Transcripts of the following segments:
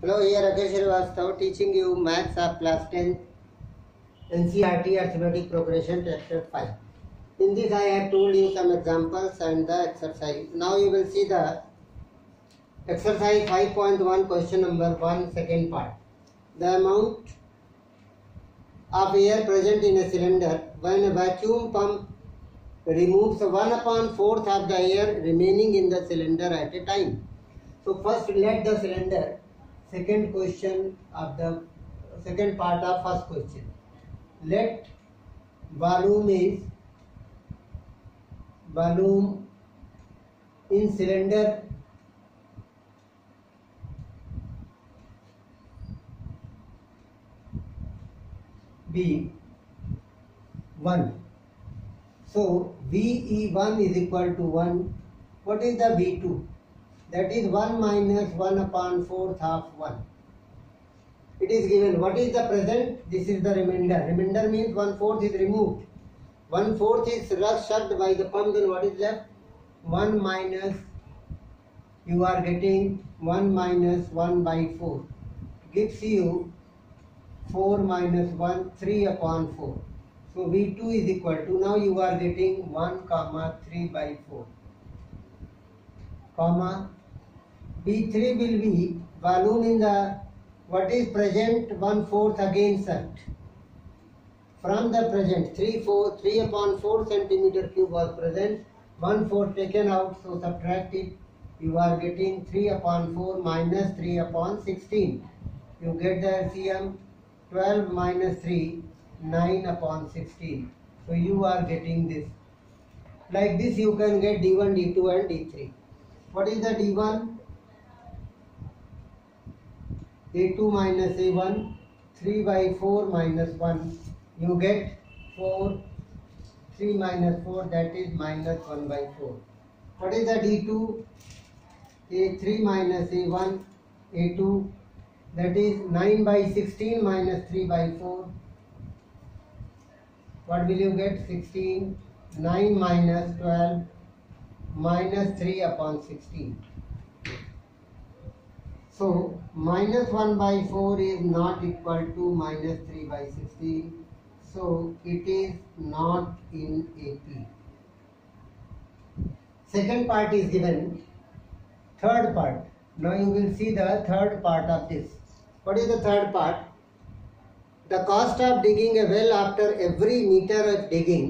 Hello, here Rakesh Srivastava teaching you maths of class 10 NCERT arithmetic progression chapter 5. In this I have told you some examples and the exercise. Now you will see the exercise 5.1 question number 1 second part. The amount of air present in a cylinder when a vacuum pump removes 1/4 of the air remaining in the cylinder at a time. So first let the cylinder, second question of the second part of first question. Let volume in cylinder be 1. So VE1 is equal to 1. What is the V2? That is 1 minus 1/4 of 1. It is given. What is the present? This is the remainder. Remainder means 1/4 is removed. 1/4 is sucked by the pump. Then what is left? 1 minus, you are getting 1 minus 1 by 4. Gives you 4 minus 1, 3/4. So V2 is equal to, now you are getting 1 comma 3 by 4. Comma V3 will be volume in the, what is present, 1/4 again sucked. From the present 3/4 centimeter cube was present, 1/4 taken out, so subtract it. You are getting 3/4 minus 3/16. You get the LCM, 12 minus 3, 9/16. So you are getting this. Like this you can get D1, D2 and D3. What is the D1? A2 minus A1, 3 by 4 minus 1. You get 4, 3 minus 4, that is minus 1 by 4. What is the D2? A3 minus A1, A2, that is 9 by 16 minus 3 by 4. What will you get? 16, 9 minus 12, minus 3/16. So minus 1 by 4 is not equal to minus 3 by 16. So it is not in AP. Second part is given. Third part. Now you will see the third part of this. What is the third part? The cost of digging a well after every meter of digging,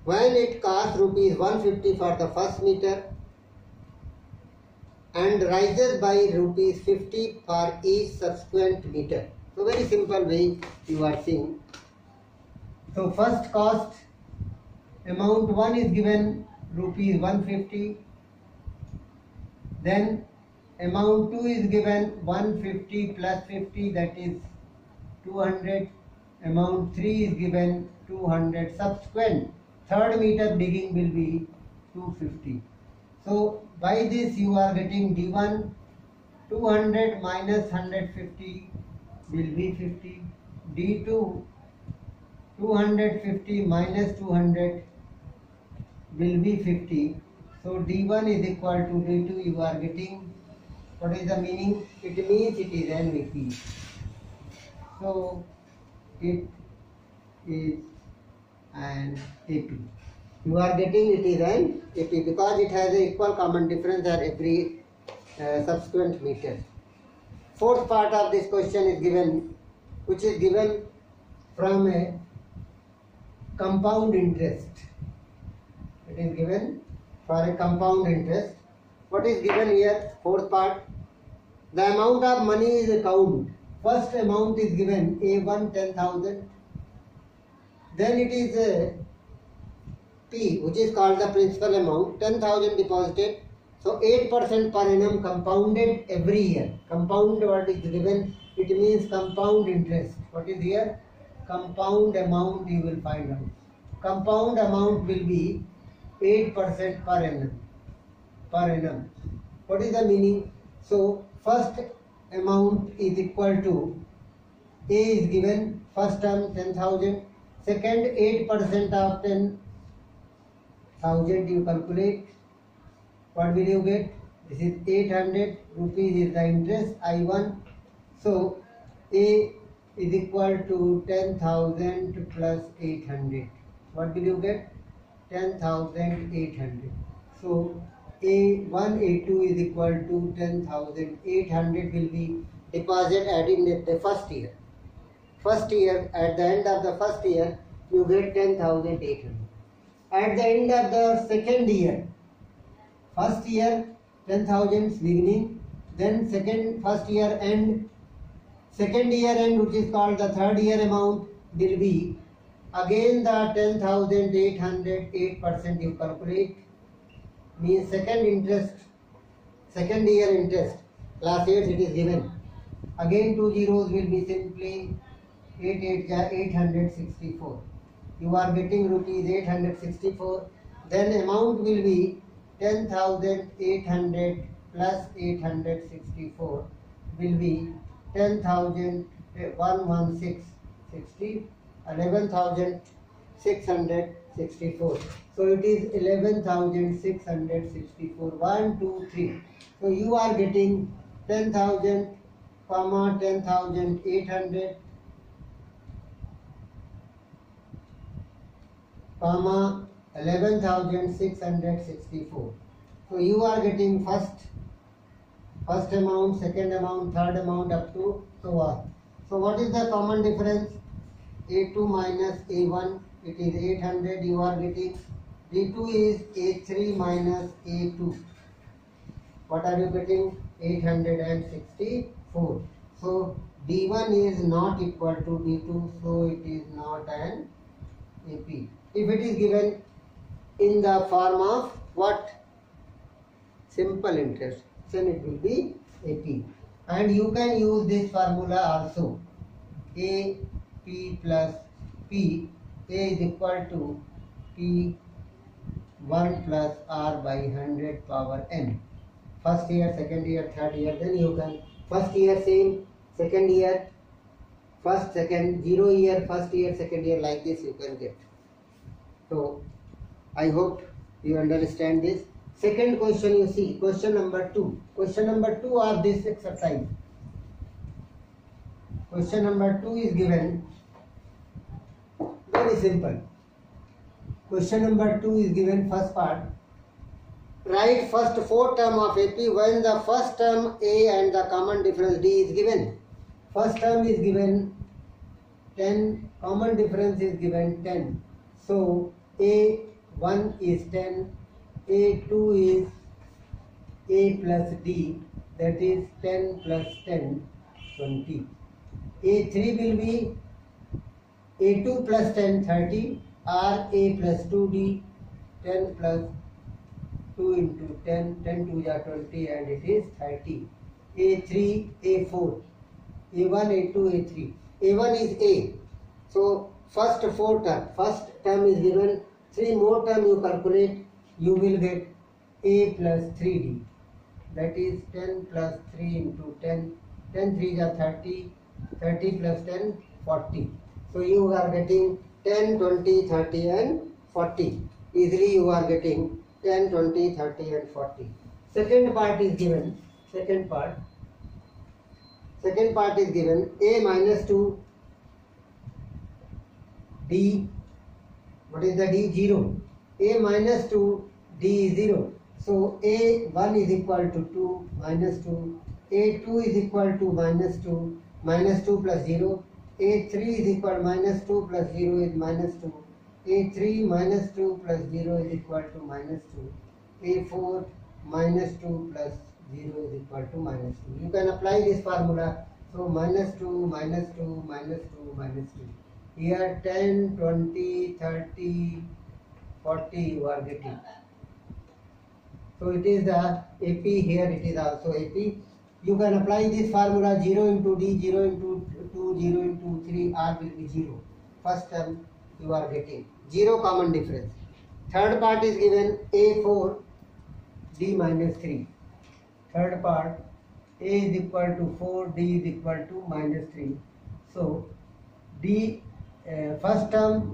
when it costs rupees 150 for the first meter and rises by rupees 50 for each subsequent meter. So very simple way you are seeing. So first cost, amount 1 is given rupees 150. Then amount 2 is given 150 plus 50, that is 200. Amount 3 is given 200. Subsequent third meter digging will be 250. So by this you are getting D1, 200 minus 150 will be 50. D2, 250 minus 200 will be 50. So D1 is equal to D2. You are getting, what is the meaning? It means it is an AP. So it is an AP. You are getting it is an AP because it has an equal common difference at every subsequent meter. Fourth part of this question is given, which is given from a compound interest. It is given for a compound interest. What is given here? Fourth part. The amount of money is a count. First amount is given A1 10,000. Then it is a P, which is called the principal amount, 10,000 deposited. So 8% per annum compounded every year. Compound what is given, it means compound interest. What is here? Compound amount you will find out. Compound amount will be 8% per annum. Per annum. What is the meaning? So first amount is equal to, A is given, first term 10,000. Second 8% of 10,000 you calculate. What will you get? This is 800 rupees is the interest I1. So A is equal to 10,000 plus 800. What will you get? 10,800. So A1, A2 is equal to 10,800 will be deposited adding the first year. First year, at the end of the first year, you get 10,800. At the end of the second year, first year 10,000 beginning, then first year end, second year end, which is called the third year amount, will be again the 10,800, 8% you calculate, means second year interest, class 8 it is given. Again 2 zeros will be simply 864. You are getting rupees 864. Then amount will be 10,800 plus 864 will be 11,664. So it is 11,664. 1, 2, 3. So you are getting 10,000, 10,800, 11,664. So you are getting first amount, second amount, third amount up to so on. So what is the common difference? A2 minus A1, it is 800 you are getting. D2 is A3 minus A2. What are you getting? 864. So D1 is not equal to D2, so it is not an AP. If it is given in the form of what? Simple interest, then it will be AP. And you can use this formula also. AP plus P, A is equal to P1 plus R by 100 power N. First year, second year, third year, then you can, first year same, second year, first, second, 0 year, first year, second year, like this you can get. So, I hope you understand this. Second question you see, question number 2. Question number 2 of this exercise. Question number 2 is given, very simple. Question number 2 is given, first part. Write first 4 term of AP when the first term A and the common difference D is given. First term is given 10, common difference is given 10. So A1 is 10, A2 is A plus D, that is 10 plus 10, 20. A3 will be A2 plus 10, 30, or A plus 2D, 10 plus 2 into 10, 10 to the 20, and it is 30. A3, A4, A1, A2, A3. A1 is A. So first 4 term, first term is given, 3 more term you calculate, you will get A plus 3D. That is 10 plus 3 into 10, 10 3 is 30, 30 plus 10, 40. So you are getting 10, 20, 30 and 40. Easily you are getting 10, 20, 30 and 40. Second part is given, second part is given, A minus 2, D, what is the D? 0. A minus 2, D is 0. So A1 is equal to 2 minus 2, A2 is equal to minus 2, minus 2 plus 0, A3 is equal minus 2 plus 0 is minus 2, A3 minus 2 plus 0 is equal to minus 2, A4 minus 2 plus 0 is equal to minus 2. You can apply this formula. So minus 2, minus 2, minus 2, minus 2. Here 10, 20, 30, 40 you are getting. So it is the AP, here it is also AP. You can apply this formula, 0 into D, 0 into 2, 0 into 3, R will be 0. First term you are getting. 0 common difference. Third part is given A4, D minus 3. Third part, A is equal to 4, D is equal to minus 3. So D, first term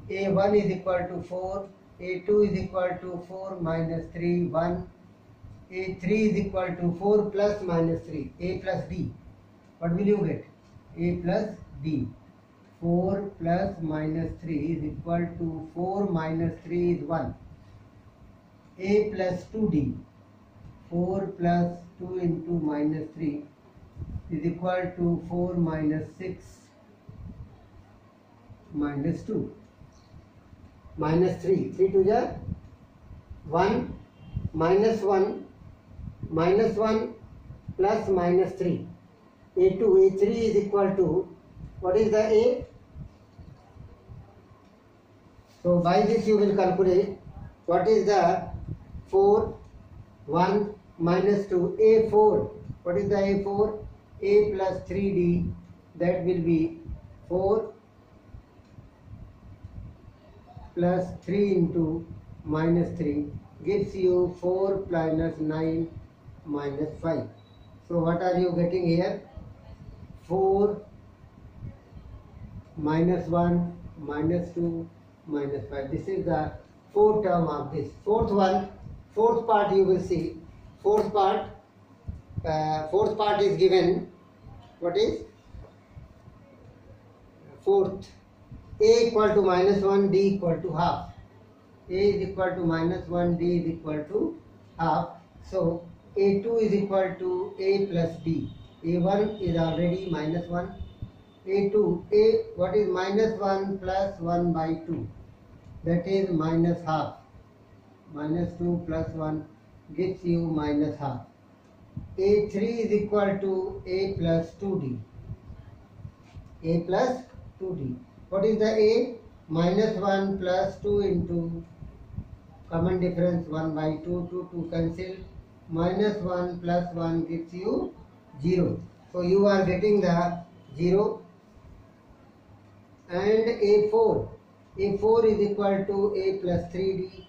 A1 is equal to 4, A2 is equal to 4 minus 3, 1, A3 is equal to 4 plus minus 3. A plus D. What will you get? A plus D. 4 plus minus 3 is equal to 4 minus 3 is 1. A plus 2D. 4 plus 2 into minus 3 is equal to 4 minus 6 minus 2. Minus 3. 3 to the 1 minus 1 minus 1 plus minus 3. A2, A3 is equal to, what is the A? So by this you will calculate what is the 4, 1 minus 2, A4. What is the A4? A plus 3D, that will be 4 plus 3 into minus 3 gives you 4 minus 9 minus 5. So what are you getting here? 4 minus 1 minus 2 minus 5. This is the fourth term of this. Fourth part you will see. Fourth part is given. What is? Fourth. A equal to minus 1, D equal to half. A is equal to minus 1, D is equal to half. So A2 is equal to A plus D. A1 is already minus 1. A2, what is minus 1 plus 1 by 2? That is minus half. Minus 2 plus 1 gives you minus half. A3 is equal to A plus 2D. A plus 2D. What is the A? Minus 1 plus 2 into common difference 1 by 2, 2 cancel. Minus 1 plus 1 gives you 0. So you are getting the 0. And A4. A4 is equal to A plus 3D.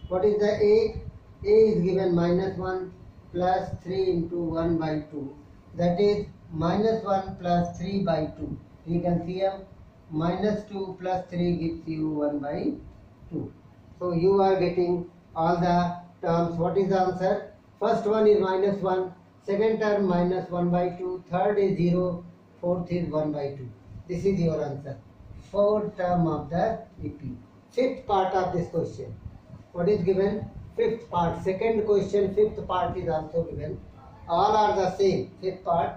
What is the A? A is given minus 1 plus 3 into 1 by 2. That is minus 1 plus 3 by 2. You can see here minus 2 plus 3 gives you 1 by 2. So you are getting all the terms. What is the answer? First one is minus 1. Second term minus 1 by 2. Third is 0. Fourth is 1 by 2. This is your answer. Fourth term of the AP. Fifth part of this question. What is given? Fifth part. Second question, fifth part is also given. All are the same. Fifth part.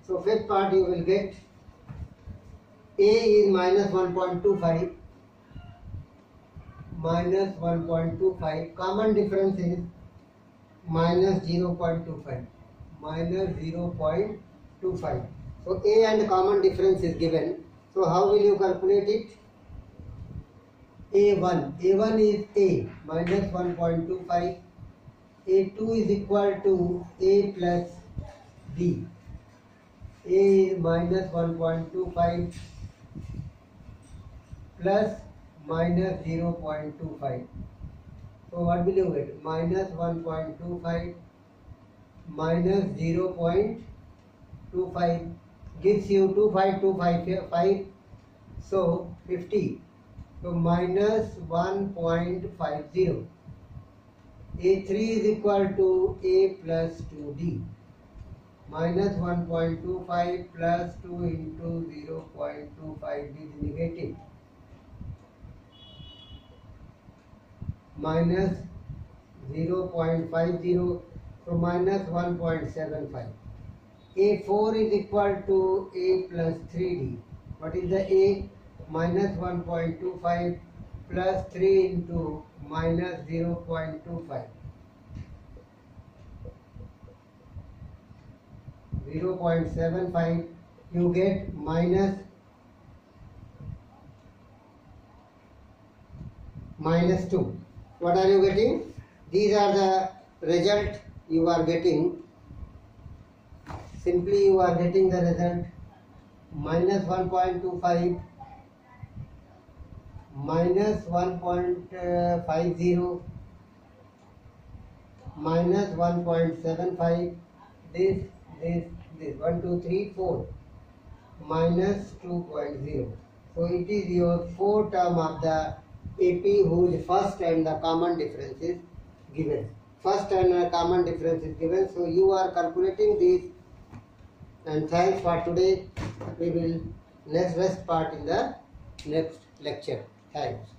So fifth part you will get A is minus 1.25. Minus 1.25. Common difference is minus 0.25. Minus 0.25. So A and common difference is given. So how will you calculate it? A1. A1 is A minus 1.25. A2 is equal to A plus B. A is minus 1.25 plus minus 0.25. So what will you get? Minus 1.25 minus 0.25 gives you 2525. So 50. So minus 1.50. A3 is equal to A plus 2D. Minus 1.25 plus 2 into 0.25 is negative. Minus 0.50. So minus 1.75. A4 is equal to A plus 3D. What is the A? Minus 1.25 plus 3 into minus 0.25. 0.75, you get minus 2. What are you getting? These are the result you are getting. Simply you are getting the result minus 1.25 minus 1.50 minus 1.75 this 1 2 3 4 minus 2.0. So it is your fourth term of the AP whose first and the common difference is given. first and common difference is given. So you are calculating this. And thanks for today. We will next rest part in the next lecture. Thanks.